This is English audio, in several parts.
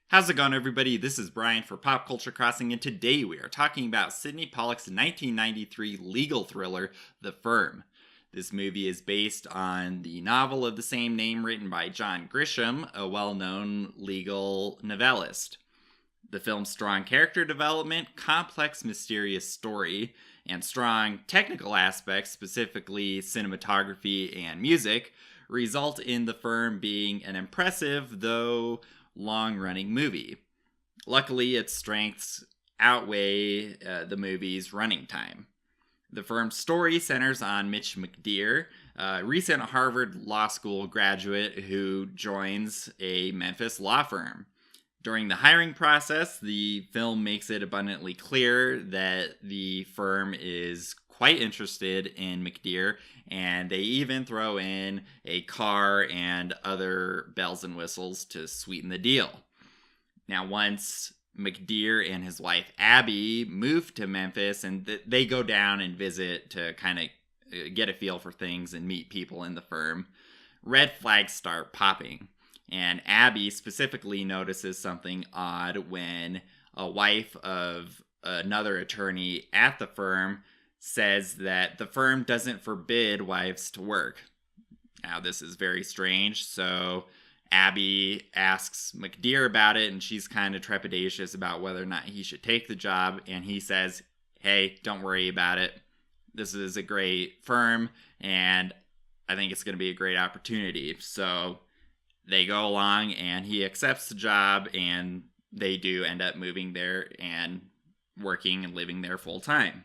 How's it going, everybody? This is Brian for Pop Culture Crossing, and today we are talking about Sidney Pollack's 1993 legal thriller, The Firm. This movie is based on the novel of the same name written by John Grisham, a well-known legal novelist. The film's strong character development, complex, mysterious story, and strong technical aspects, specifically cinematography and music, result in The Firm being an impressive, though long-running movie. Luckily, its strengths outweigh the movie's running time. The Firm's story centers on Mitch McDeere, a recent Harvard Law School graduate who joins a Memphis law firm. During the hiring process, the film makes it abundantly clear that the firm is quite interested in McDeere, and they even throw in a car and other bells and whistles to sweeten the deal. Now, once McDeere and his wife Abby move to Memphis, and they go down and visit to kind of get a feel for things and meet people in the firm, red flags start popping. And Abby specifically notices something odd when a wife of another attorney at the firm says that the firm doesn't forbid wives to work. Now, this is very strange, so Abby asks McDeere about it, and she's kind of trepidatious about whether or not he should take the job, and he says, hey, don't worry about it. This is a great firm, and I think it's going to be a great opportunity. So they go along, and he accepts the job, and they do end up moving there and working and living there full time.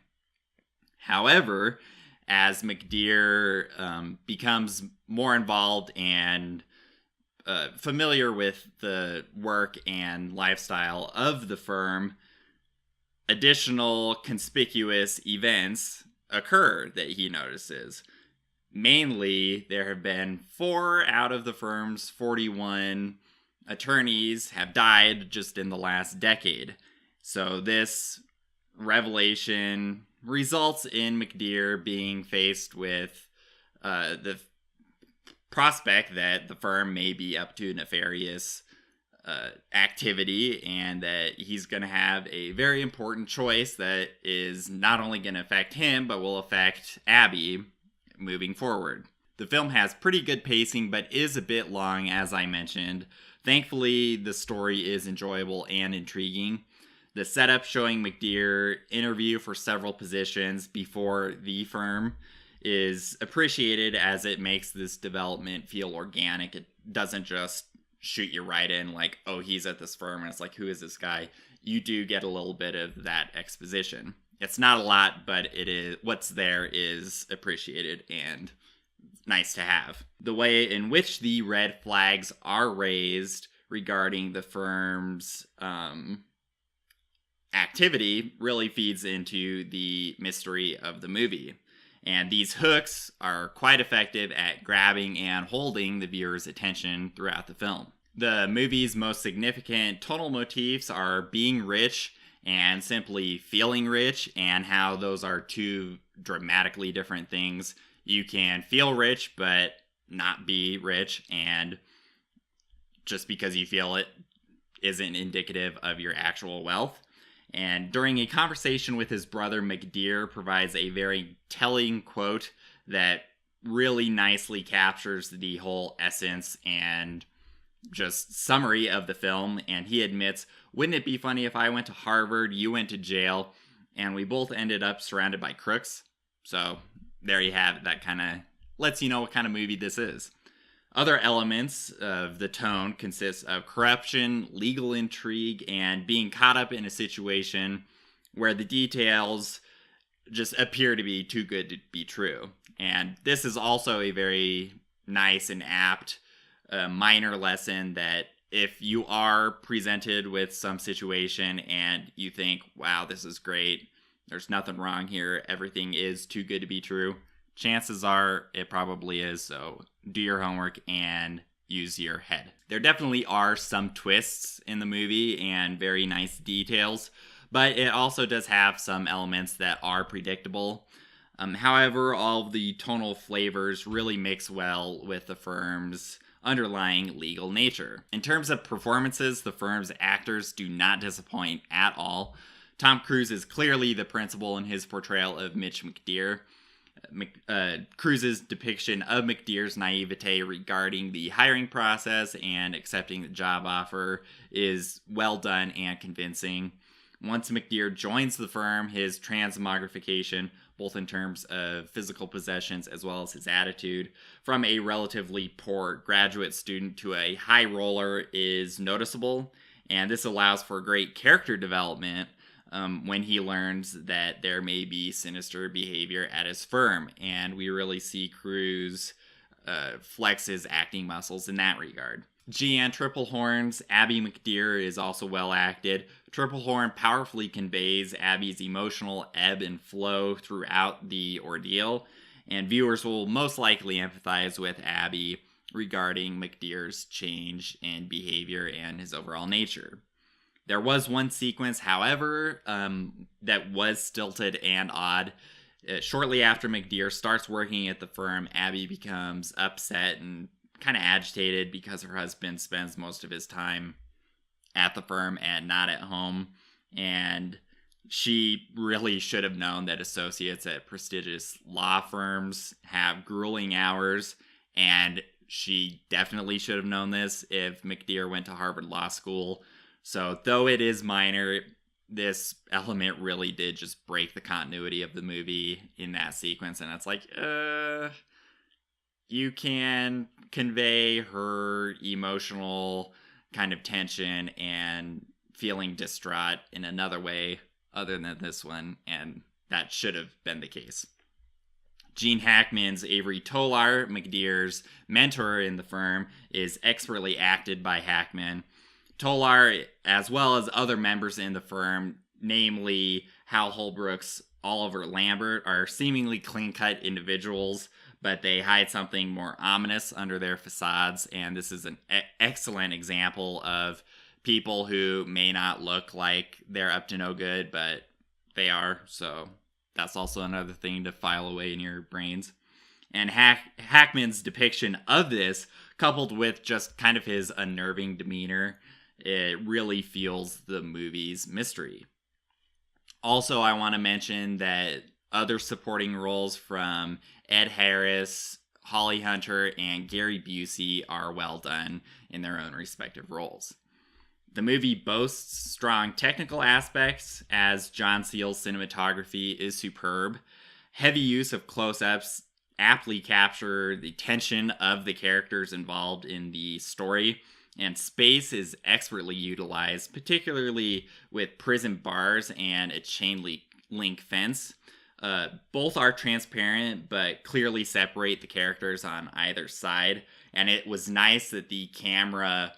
However, as McDeere becomes more involved and familiar with the work and lifestyle of the firm, additional conspicuous events occur that he notices. Mainly, there have been 4 out of the firm's 41 attorneys have died just in the last decade. So this revelation results in McDeere being faced with the prospect that the firm may be up to nefarious activity, and that he's going to have a very important choice that is not only going to affect him, but will affect Abby moving forward. The film has pretty good pacing, but is a bit long, as I mentioned. Thankfully, the story is enjoyable and intriguing. The setup showing McDeere interview for several positions before the firm is appreciated, as it makes this development feel organic. It doesn't just shoot you right in like, oh, he's at this firm, and it's like, who is this guy? You do get a little bit of that exposition. It's not a lot, but it is what's there is appreciated and nice to have. The way in which the red flags are raised regarding the firm's activity really feeds into the mystery of the movie. And these hooks are quite effective at grabbing and holding the viewer's attention throughout the film. The movie's most significant tonal motifs are being rich and simply feeling rich, and how those are two dramatically different things. You can feel rich but not be rich, and just because you feel it isn't indicative of your actual wealth. And during a conversation with his brother, McDeere provides a very telling quote that really nicely captures the whole essence and just summary of the film. And he admits, wouldn't it be funny if I went to Harvard, you went to jail, and we both ended up surrounded by crooks? So there you have it. That kind of lets you know what kind of movie this is. Other elements of the tone consist of corruption, legal intrigue, and being caught up in a situation where the details just appear to be too good to be true. And this is also a very nice and apt minor lesson that if you are presented with some situation and you think, wow, this is great, there's nothing wrong here, everything is too good to be true, chances are it probably is. So do your homework and use your head. There definitely are some twists in the movie and very nice details, but it also does have some elements that are predictable. However, all of the tonal flavors really mix well with the firm's underlying legal nature. In terms of performances, the firm's actors do not disappoint at all. Tom Cruise is clearly the principal in his portrayal of Mitch McDeere. Cruise's depiction of McDeere's naivete regarding the hiring process and accepting the job offer is well done and convincing. Once McDeere joins the firm, his transmogrification, both in terms of physical possessions as well as his attitude, from a relatively poor graduate student to a high roller is noticeable, and this allows for great character development when he learns that there may be sinister behavior at his firm, and we really see Cruise flex his acting muscles in that regard. Jeanne Tripplehorn's Abby McDeere is also well acted. Tripplehorn powerfully conveys Abby's emotional ebb and flow throughout the ordeal, and viewers will most likely empathize with Abby regarding McDeere's change in behavior and his overall nature. There was one sequence, however, that was stilted and odd. Shortly after McDeere starts working at the firm, Abby becomes upset and kind of agitated because her husband spends most of his time at the firm and not at home. And she really should have known that associates at prestigious law firms have grueling hours, and she definitely should have known this if McDeere went to Harvard Law School. So, though it is minor, this element really did just break the continuity of the movie in that sequence. And it's like, you can convey her emotional kind of tension and feeling distraught in another way other than this one, and that should have been the case. Gene Hackman's Avery Tolar, McDeere's mentor in the firm, is expertly acted by Hackman. Tolar, as well as other members in the firm, namely Hal Holbrook's Oliver Lambert, are seemingly clean-cut individuals, but they hide something more ominous under their facades, and this is an excellent example of people who may not look like they're up to no good, but they are, so that's also another thing to file away in your brains. And Hackman's depiction of this, coupled with just kind of his unnerving demeanor, it really fuels the movie's mystery. Also, I want to mention that other supporting roles from Ed Harris, Holly Hunter, and Gary Busey are well done in their own respective roles. The movie boasts strong technical aspects, as John Seale's cinematography is superb. Heavy use of close-ups aptly capture the tension of the characters involved in the story, and space is expertly utilized, particularly with prison bars and a chain link fence. Both are transparent, but clearly separate the characters on either side, and it was nice that the camera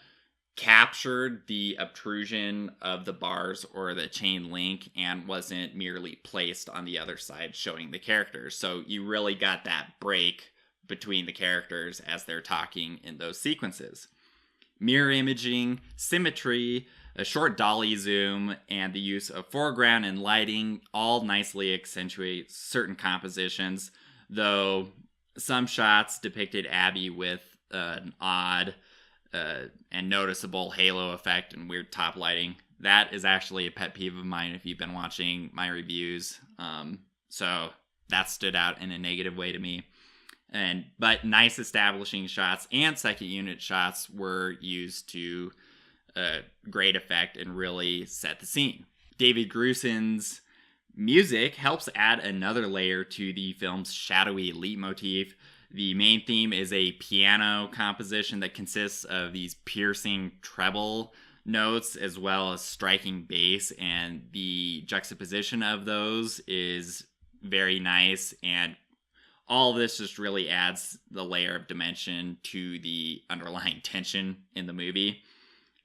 captured the obtrusion of the bars or the chain link and wasn't merely placed on the other side showing the characters. So you really got that break between the characters as they're talking in those sequences. Mirror imaging, symmetry, a short dolly zoom, and the use of foreground and lighting all nicely accentuate certain compositions, though some shots depicted Abby with an odd and noticeable halo effect and weird top lighting. That is actually a pet peeve of mine if you've been watching my reviews. So that stood out in a negative way to me. But nice establishing shots and second unit shots were used to great effect and really set the scene. David Grusin's music helps add another layer to the film's shadowy leitmotif. The main theme is a piano composition that consists of these piercing treble notes as well as striking bass, and the juxtaposition of those is very nice, and all of this just really adds the layer of dimension to the underlying tension in the movie.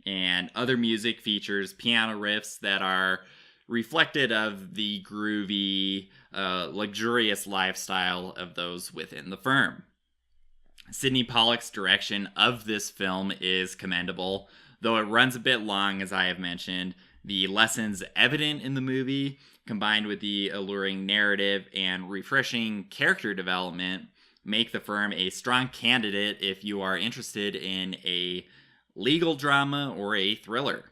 And other music features piano riffs that are reflected of the groovy, luxurious lifestyle of those within the firm. Sidney Pollack's direction of this film is commendable, though it runs a bit long, as I have mentioned. The lessons evident in the movie, combined with the alluring narrative and refreshing character development, make The Firm a strong candidate if you are interested in a legal drama or a thriller.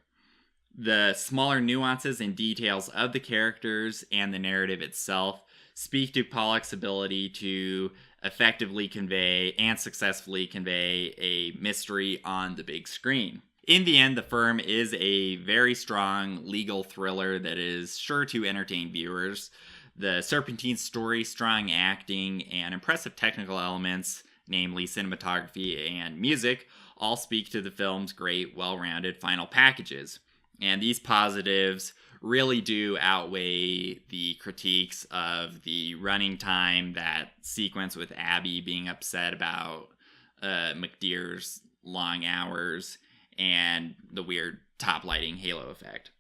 The smaller nuances and details of the characters and the narrative itself speak to Pollock's ability to effectively convey and successfully convey a mystery on the big screen. In the end, The Firm is a very strong legal thriller that is sure to entertain viewers. The Serpentine story, strong acting, and impressive technical elements, namely cinematography and music, all speak to the film's great, well-rounded final packages. And these positives really do outweigh the critiques of the running time, that sequence with Abby being upset about McDeere's long hours, and the weird top lighting halo effect.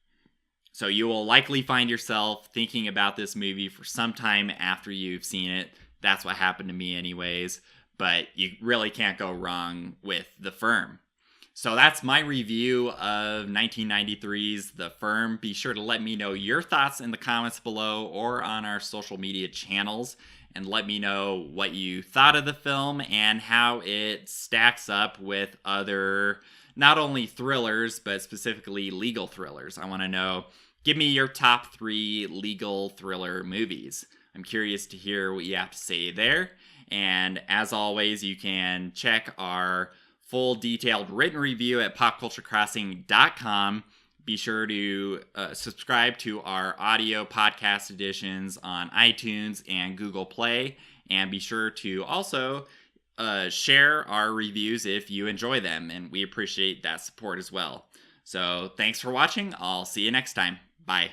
So you will likely find yourself thinking about this movie for some time after you've seen it. That's what happened to me anyways, but you really can't go wrong with The Firm. So that's my review of 1993's The Firm. Be sure to let me know your thoughts in the comments below or on our social media channels, and let me know what you thought of the film and how it stacks up with other, not only thrillers, but specifically legal thrillers. I want to know, give me your top 3 legal thriller movies. I'm curious to hear what you have to say there. And as always, you can check our full detailed written review at popculturecrossing.com. Be sure to subscribe to our audio podcast editions on iTunes and Google Play. And be sure to also share our reviews if you enjoy them. And we appreciate that support as well. So thanks for watching. I'll see you next time. Bye.